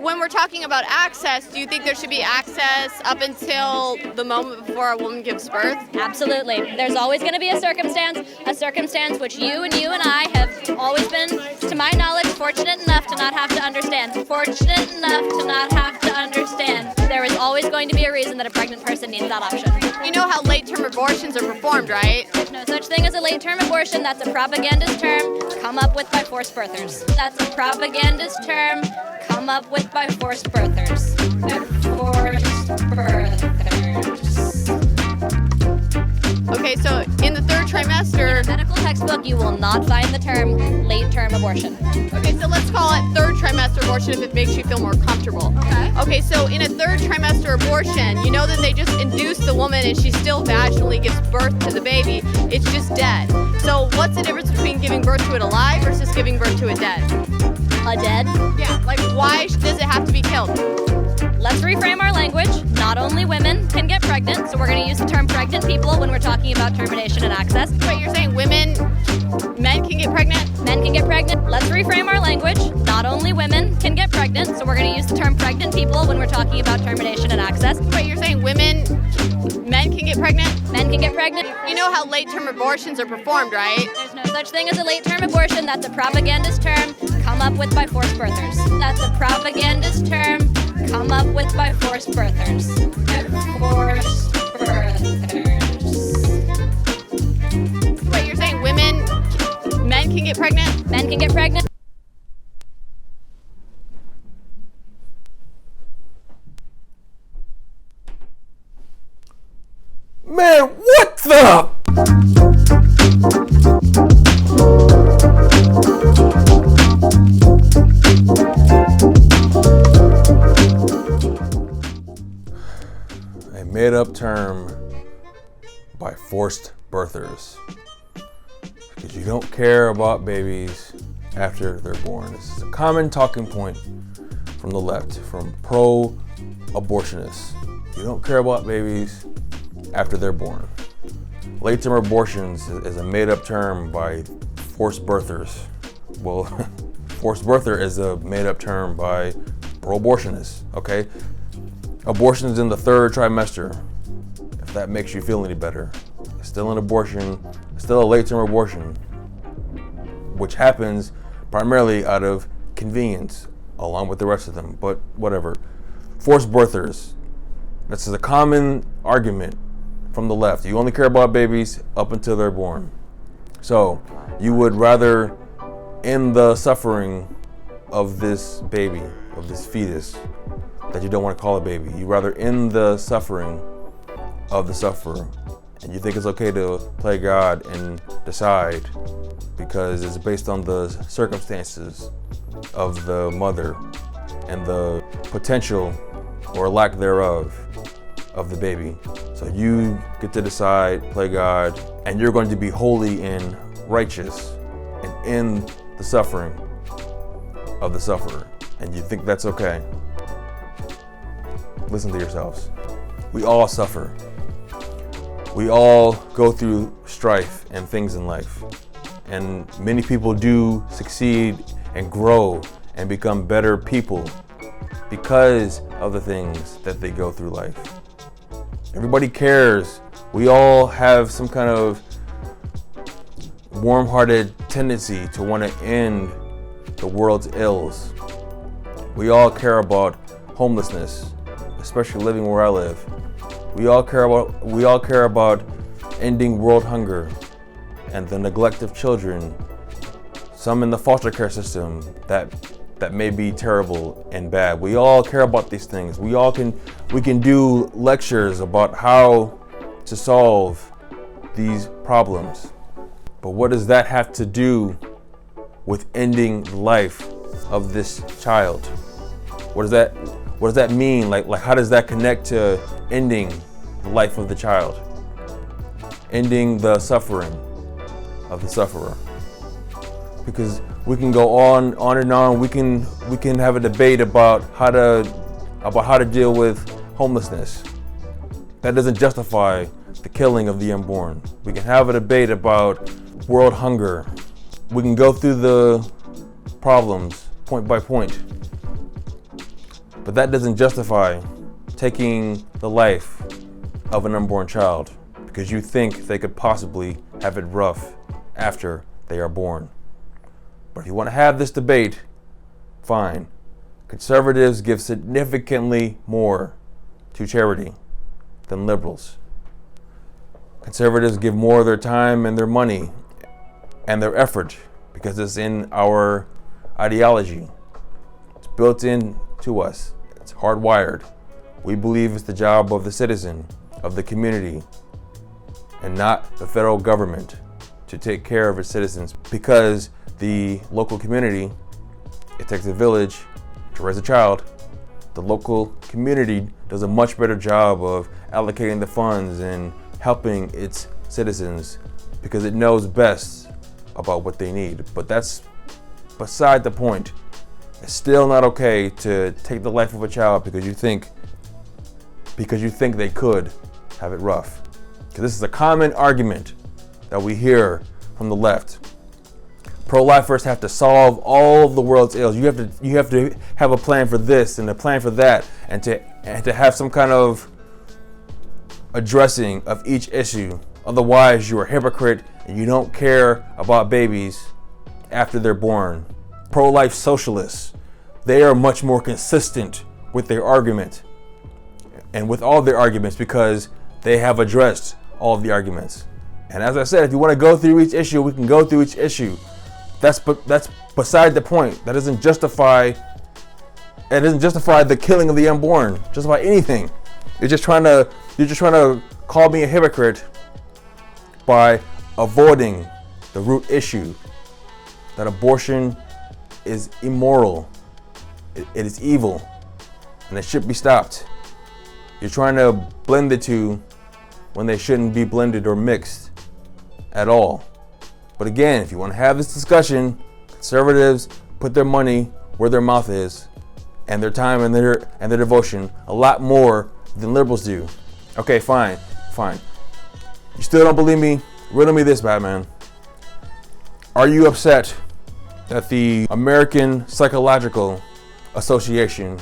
when we're talking about access, do you think there should be access up until the moment before a woman gives birth? Absolutely. There's always going to be a circumstance which you and I have always been, to my knowledge, fortunate enough to not have to understand. Fortunate enough to not have to understand. There is always going to be a reason that a pregnant person needs that option. You know how late-term abortions are performed, right? There's no such thing as a late-term abortion. That's a propagandist term come up with by forced birthers. That's a propagandist term come up with by forced birthers. Forced birthers. Okay, so in the third trimester... In a medical textbook, you will not find the term late-term abortion. Okay, so let's call it third trimester abortion if it makes you feel more comfortable. Okay, so in a third trimester abortion, you know that they just induce the woman and she still vaginally gives birth to the baby. It's just dead. So what's the difference between giving birth to it alive versus giving birth to it dead? A dead? Yeah, like why does it have to be killed? Let's reframe our language. Not only women can get pregnant, so we're going to use the term pregnant people when we're talking about termination and access. Wait, you're saying men can get pregnant? Men can get pregnant. Let's reframe our language. Not only women can get pregnant, so we're going to use the term pregnant people when we're talking about termination and access. Wait, you're saying men can get pregnant? Men can get pregnant. You know how late-term abortions are performed, right? There's no such thing as a late-term abortion. That's a propagandist term come up with by forced birthers. That's a propagandist term come up with by forced birthers. Forced birthers. Wait, you're saying men can get pregnant? Men can get pregnant. Man, what the? A made-up term by forced birthers. Because you don't care about babies after they're born. This is a common talking point from the left, from pro-abortionists. You don't care about babies after they're born. Late-term abortions is a made-up term by forced birthers. Well, forced birther is a made-up term by pro-abortionists, okay? Abortion's in the third trimester, if that makes you feel any better. It's still an abortion, still a late-term abortion, which happens primarily out of convenience, along with the rest of them, but whatever. Forced birthers, this is a common argument from the left. You only care about babies up until they're born. So you would rather end the suffering of this baby, of this fetus that you don't want to call a baby. You rather end the suffering of the sufferer. And you think it's okay to play God and decide because it's based on the circumstances of the mother and the potential or lack thereof of the baby. So you get to decide, play God, and you're going to be holy and righteous and end the suffering of the sufferer. And you think that's okay. Listen to yourselves. We all suffer. We all go through strife and things in life. And many people do succeed and grow and become better people because of the things that they go through life. Everybody cares. We all have some kind of warm-hearted tendency to want to end the world's ills. We all care about homelessness, especially living where I live. We all care about ending world hunger and the neglect of children. Some in the foster care system that may be terrible and bad. We all care about these things. We can do lectures about how to solve these problems. But what does that have to do with ending the life of this child? What does that mean? Like how does that connect to ending the life of the child? Ending the suffering of the sufferer. Because we can go on and on. We can have a debate about how to deal with homelessness. That doesn't justify the killing of the unborn. We can have a debate about world hunger. We can go through the problems point by point. But that doesn't justify taking the life of an unborn child because you think they could possibly have it rough after they are born. But if you want to have this debate, fine. Conservatives give significantly more to charity than liberals. Conservatives give more of their time and their money and their effort because it's in our ideology. It's built into us. It's hardwired. We believe it's the job of the citizen, of the community, and not the federal government to take care of its citizens, because the local community, it takes a village to raise a child. The local community does a much better job of allocating the funds and helping its citizens because it knows best about what they need. But that's beside the point. It's still not okay to take the life of a child because you think they could have it rough. Because this is a common argument that we hear from the left. Pro-lifers have to solve all of the world's ills. You have to have a plan for this and a plan for that, and to have some kind of addressing of each issue. Otherwise, you're a hypocrite and you don't care about babies after they're born. Pro-life socialists, they are much more consistent with their argument and with all their arguments because they have addressed all of the arguments. And as I said, if you want to go through each issue, we can go through each issue. That's beside the point. That doesn't justify the killing of the unborn. Justify anything. You're just trying to call me a hypocrite by avoiding the root issue that abortion is immoral. It is evil, and it should be stopped. You're trying to blend the two when they shouldn't be blended or mixed at all. But again, if you want to have this discussion, conservatives put their money where their mouth is, and their time and their devotion a lot more than liberals do. Okay, fine. You still don't believe me? Riddle me this, Batman. Are you upset that the American Psychological Association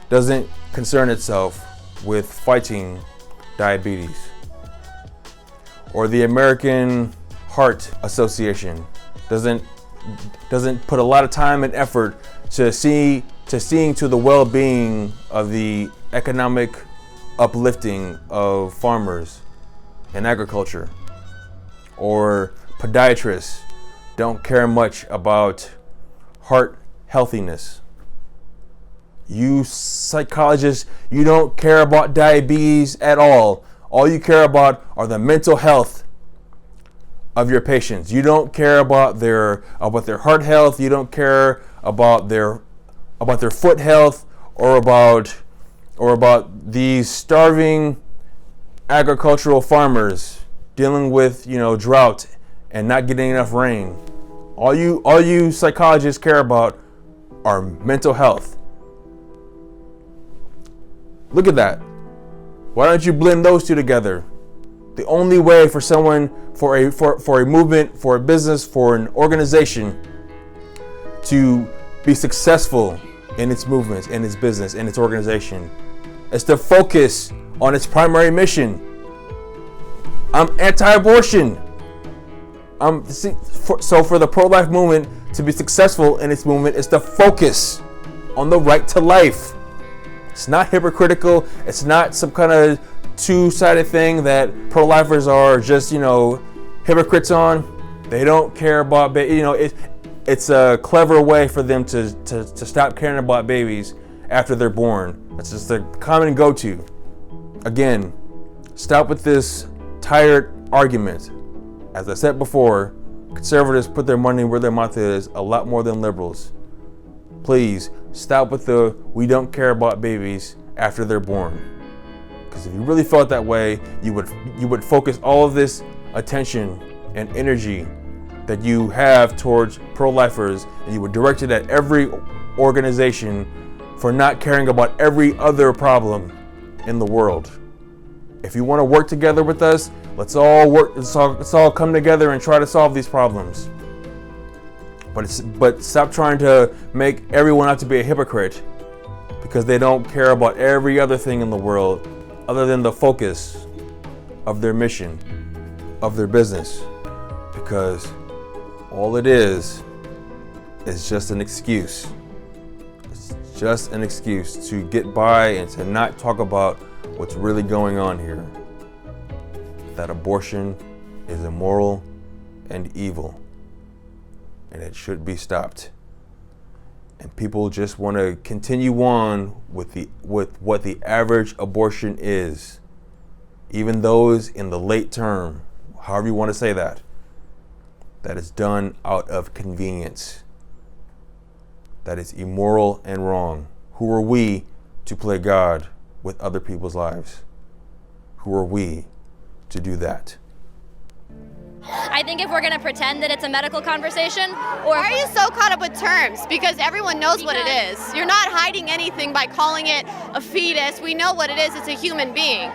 doesn't concern itself with fighting diabetes? Or the American Heart Association doesn't put a lot of time and effort to seeing to the well-being of the economic uplifting of farmers and agriculture? Or podiatrists don't care much about heart healthiness? You psychologists, you don't care about diabetes at all. All you care about are the mental health of your patients. You don't care about their heart health. You don't care about their foot health or about these starving agricultural farmers dealing with drought and not getting enough rain. All you psychologists care about are mental health. Look at that. Why don't you blend those two together? The only way for someone, for a movement, for a business, for an organization to be successful in its movements, in its business, in its organization, is to focus on its primary mission. I'm anti-abortion. So for the pro-life movement to be successful in its movement is to focus on the right to life. It's not hypocritical. It's not some kind of two-sided thing that pro-lifers are just, hypocrites on. They don't care about, it's a clever way for them to stop caring about babies after they're born. That's just a common go-to. Again, stop with this tired argument. As I said before, conservatives put their money where their mouth is a lot more than liberals. Please stop with the we don't care about babies after they're born. Because if you really felt that way, you would focus all of this attention and energy that you have towards pro-lifers, and you would direct it at every organization for not caring about every other problem in the world. If you want to work together with us, let's all come together and try to solve these problems. But stop trying to make everyone out to be a hypocrite because they don't care about every other thing in the world other than the focus of their mission, of their business, because all it is just an excuse. It's just an excuse to get by and to not talk about what's really going on here. That abortion is immoral and evil, and it should be stopped. And people just want to continue on with what the average abortion is. Even those in the late term, however you want to say that is done out of convenience. That is immoral and wrong. Who are we to play God with other people's lives? Who are we to do that? I think if we're going to pretend that it's a medical conversation, or Why are you so caught up with terms? Because everyone knows what it is. You're not hiding anything by calling it a fetus. We know what it is. It's a human being.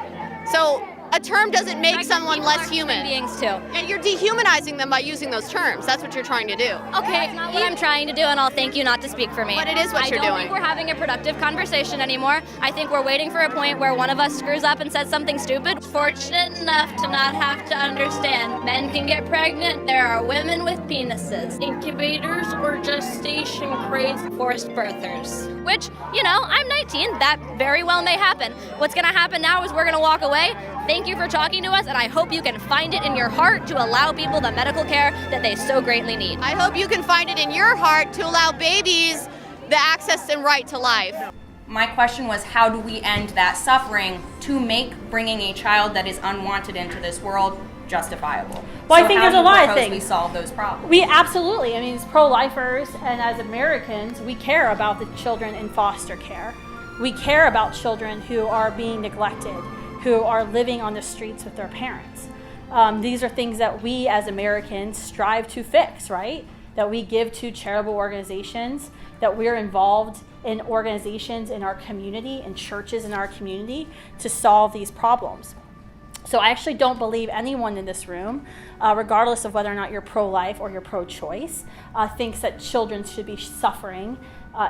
So a term doesn't make someone less human. Beings too. And you're dehumanizing them by using those terms. That's what you're trying to do. Okay, it's not what I'm trying to do, and I'll thank you not to speak for me. But it is what you're I don't doing. think we're having a productive conversation anymore. I think we're waiting for a point where one of us screws up and says something stupid. Fortunate enough to not have to understand. Men can get pregnant. There are women with penises. Incubators or gestation-crazy forced birthers. Which, I'm 19. That very well may happen. What's going to happen now is we're going to walk away. Thank you for talking to us, and I hope you can find it in your heart to allow people the medical care that they so greatly need. I hope you can find it in your heart to allow babies the access and right to life. My question was, how do we end that suffering to make bringing a child that is unwanted into this world justifiable? Well, I think there's a lot of things. We solve those problems. We absolutely, as pro-lifers and as Americans, we care about the children in foster care. We care about children who are being neglected, who are living on the streets with their parents. These are things that we as Americans strive to fix, right? That we give to charitable organizations, that we're involved in organizations in our community and churches in our community to solve these problems. So I actually don't believe anyone in this room, regardless of whether or not you're pro-life or you're pro-choice, thinks that children should be suffering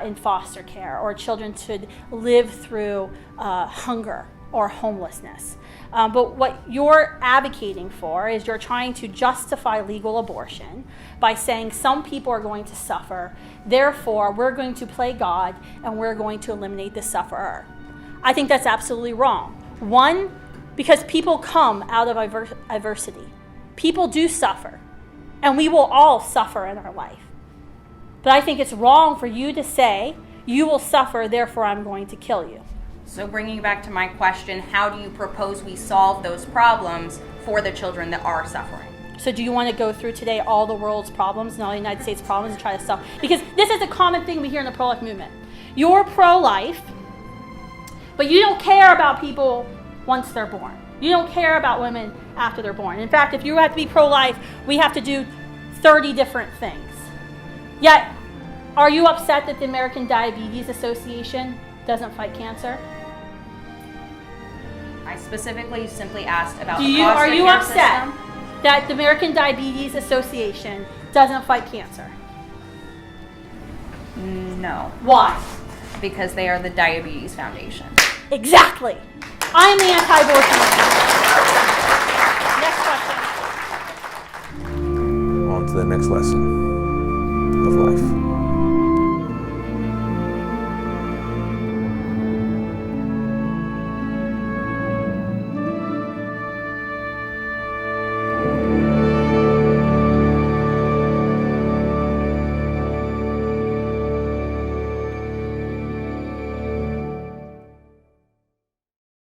in foster care, or children should live through hunger or homelessness. But what you're advocating for is you're trying to justify legal abortion by saying some people are going to suffer, therefore we're going to play God and we're going to eliminate the sufferer. I think that's absolutely wrong. One, because people come out of adversity. People do suffer, and we will all suffer in our life. But I think it's wrong for you to say, you will suffer, therefore I'm going to kill you. So bringing back to my question, how do you propose we solve those problems for the children that are suffering? So do you want to go through today all the world's problems and all the United States problems and try to solve? Because this is a common thing we hear in the pro-life movement. You're pro-life, but you don't care about people once they're born. You don't care about women after they're born. In fact, if you have to be pro-life, we have to do 30 different things. Yet, are you upset that the American Diabetes Association doesn't fight cancer? I specifically simply asked about Are the you foster upset care system. that the American Diabetes Association doesn't fight cancer? No, Why? because they are the Diabetes Foundation. Exactly. I'm the anti-abortionist. Next question. On to the next lesson of life.